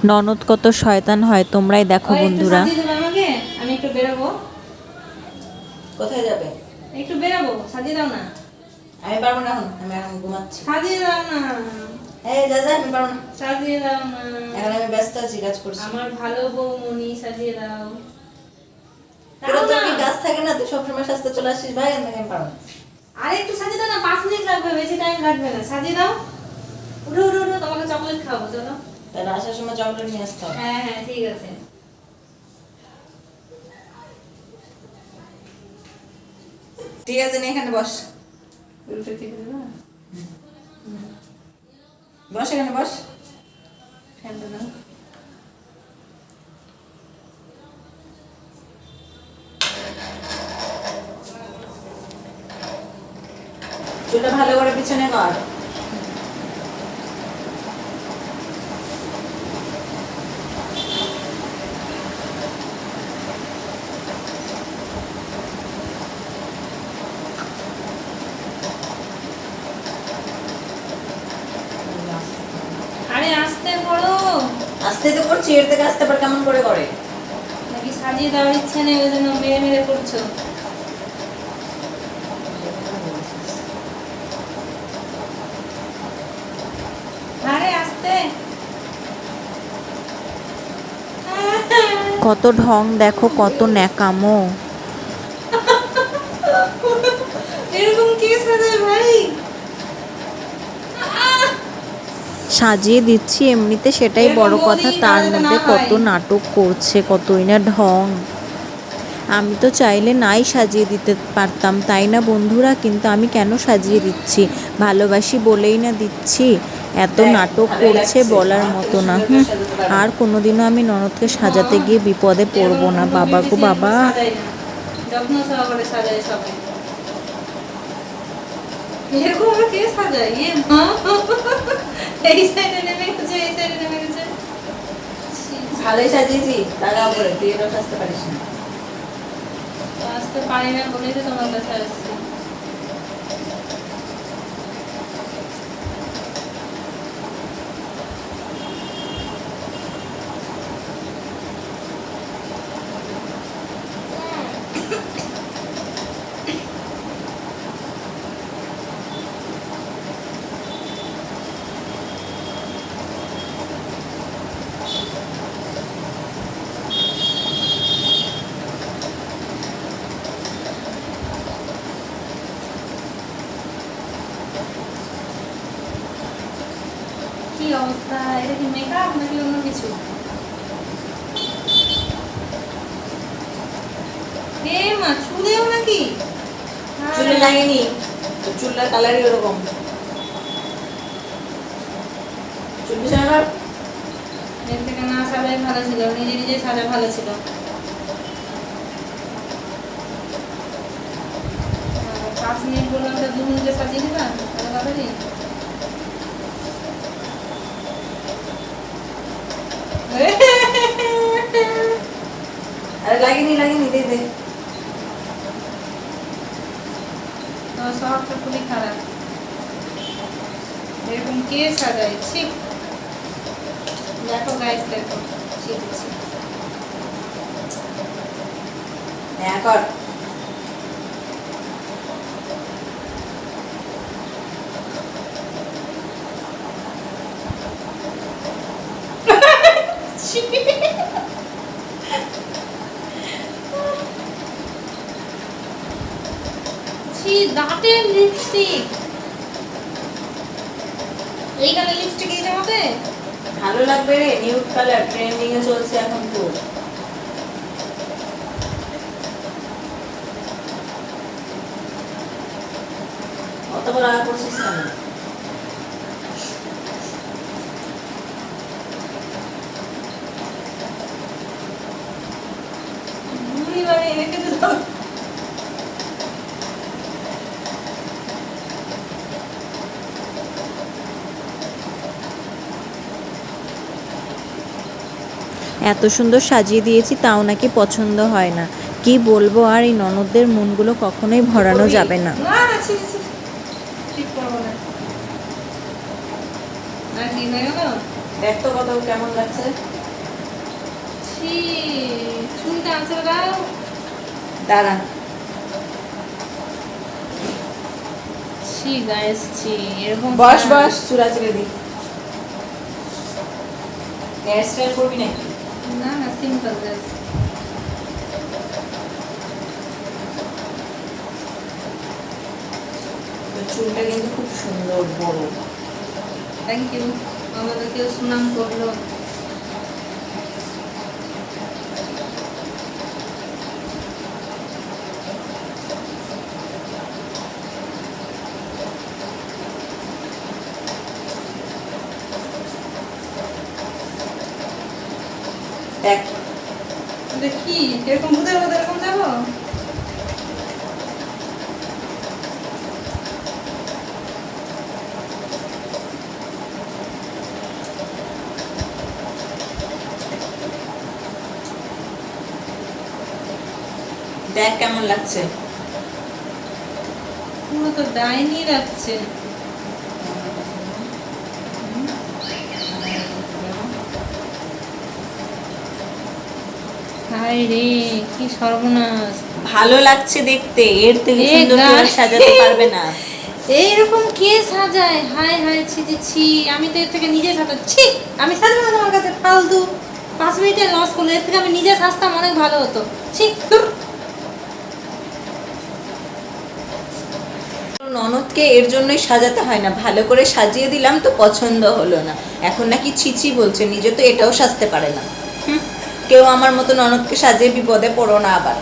ননদ কত শয়তান হয় তোমরাই দেখো বন্ধুরা। আমি একটু বেরোবো। কোথায় যাবে? একটু বেরোবো, সাজিয়ে দাও না। আমি পারবো না, আমি এখন ঘুমাচ্ছি। সাজিয়ে দাও না। এই যা যা, আমি পারবো না, সাজিয়ে দাও না। এখন আমি ব্যস্ত আছি, কাজ করছি। আমার ভালো বৌমনি, সাজিয়ে দাও। তোর তো কি কাজ থাকে না? তুই সবসময় সাজতে চলে আসিস ভাই, আমি পারবো না। আরে একটু সাজিয়ে দাও না, 5 মিনিট লাগবে, বেশি টাইম লাগবে না। সাজিয়ে দাও। উঠো উঠো উঠো, তোমাকে চকলেট খাবো, চলো। তাহলে আসার সময় চকলেট নিয়ে আসতে হবে। হ্যাঁ হ্যাঁ ঠিক আছে। ঠিক আছে, নে এখানে বস। উল্টে থেকে দেবো। বস এখানে বস। ফ্যানটা দাও। চুলটা ভালো করে পিছনে কর। আরে আস্তে করো। আস্তে তো করছি, এর থেকে আস্তে পার কেমন করে করে? নাকি সাজিয়ে দেওয়ার ইচ্ছে নেই, ওই জন্য মেরে মেরে করছো? আরে আস্তে। কত ঢং দেখো, কত ন্যাকামো। এরকম কে সাজায় ভাই? সাজিয়ে দিচ্ছি এমনিতে, সেটাই বড় কথা, তার মধ্যে কত নাটক করছে, কতই না ঢং। আমি তো চাইলে নাই সাজিয়ে দিতে পারতাম, তাই না বন্ধুরা? কিন্তু আমি কেন সাজিয়ে দিচ্ছি? ভালোবাসি বলেই না দিচ্ছি। এত নাটক করছে বলার মতো না। আর কোনোদিনও আমি ননদকে সাজাতে গিয়ে বিপদে পড়বো না। বাবা গো বাবা। যত্ন সহকারে সাজায় সবাই। এরকম আবার কে সাজায়? এই সাইডে নেমে গেছে, এই সাইডে নেমে গেছে। ভালোই সাজিয়েছি, টাকা উপরে তুই এটা সাজতে পারিস না। আসতে পারি না বলেই তো তোমার কাছে আসছি। কি অবস্থা? এটা কি মেকআপ নাকি অন্য কিছু? এ মা, চুলেও নাকি? চুলে লাগেনি তো, চুলটার কালারই ওরকম। চুল পিছনে কর। এর থেকে না সাজাই ভালো ছিল, নিজে নিজে সাজা ভালো ছিল। 5 মিনিট বললাম, তো 2 মিনিটে সাজিয়ে দিবা তাহলে তাড়াতাড়ি। আরে লাগেনি লাগেনি, দে দে। তোমার স্বভাবটা খুবই খারাপ। এরকম কে সাজায়? ছি। দেখো গাইস, দেখো ছি ছি ছি। হ্যাঁ কর। ছি, দাঁতের লিপস্টিক। এইখানে লিপস্টিক এই জামাতে ভালো লাগবে রে, নিউড কালার ট্রেন্ডিং এ চলছে এখন তো। অত বড় আগা করছিস কেন? বুড়ি বানিয়ে রেখে দিল। এত সুন্দর সাজিয়ে দিয়েছি তাও নাকি পছন্দ হয় না। কি বলবো আর, এই ননদদের মনগুলো কখনোই ভরানো যাবে না। না না, ছি ছি, ঠিক করবো না। আর কি হয়ে গেল? দেখ তো কত কেমন লাগছে। ছি, চুলটা আঁচড়ে দাও। দাঁড়া, ছি গাইস, ছি, এরকম বস বস, চুরা চুরে দি। হেয়ার স্টাইল করবি নাকি? না না, সিম্পল জাস্ট। তোর চুলটা কিন্তু খুব সুন্দর বড়। থ্যাংক ইউ, আমাদের কেউ সুনাম করলো। দেখ দেখি এরকম ভূতের মতো এরকম যাবো। দেখ কেমন লাগছে। পুরো তো ডাইনি লাগছে। হায় রে, কি সর্বনাশ। ভালো লাগছে দেখতে, এর থেকে এ সুন্দর কেউ আর গাছ। সাজাতে পারবে না। এইরকম কে সাজায়? হায় হায়, ছি ছি ছি, আমি তো এর থেকে নিজে সাজাচ্ছি। আমি সাজবো না তোমার কাছে, ফালতু 5 মিনিটে লস করলো। এর থেকে আমি নিজে সাজতাম, অনেক ভালো হতো। ছি, ধুর। ননদকে এর জন্যই সাজাতে হয় না, ভালো করে সাজিয়ে দিলাম তো পছন্দ হলো না, এখন নাকি ছিছি বলছে, নিজে তো এটাও সাজতে পারে না। কেউ আমার মতো ননদকে সাজিয়ে বিপদে পড়ো না আবার।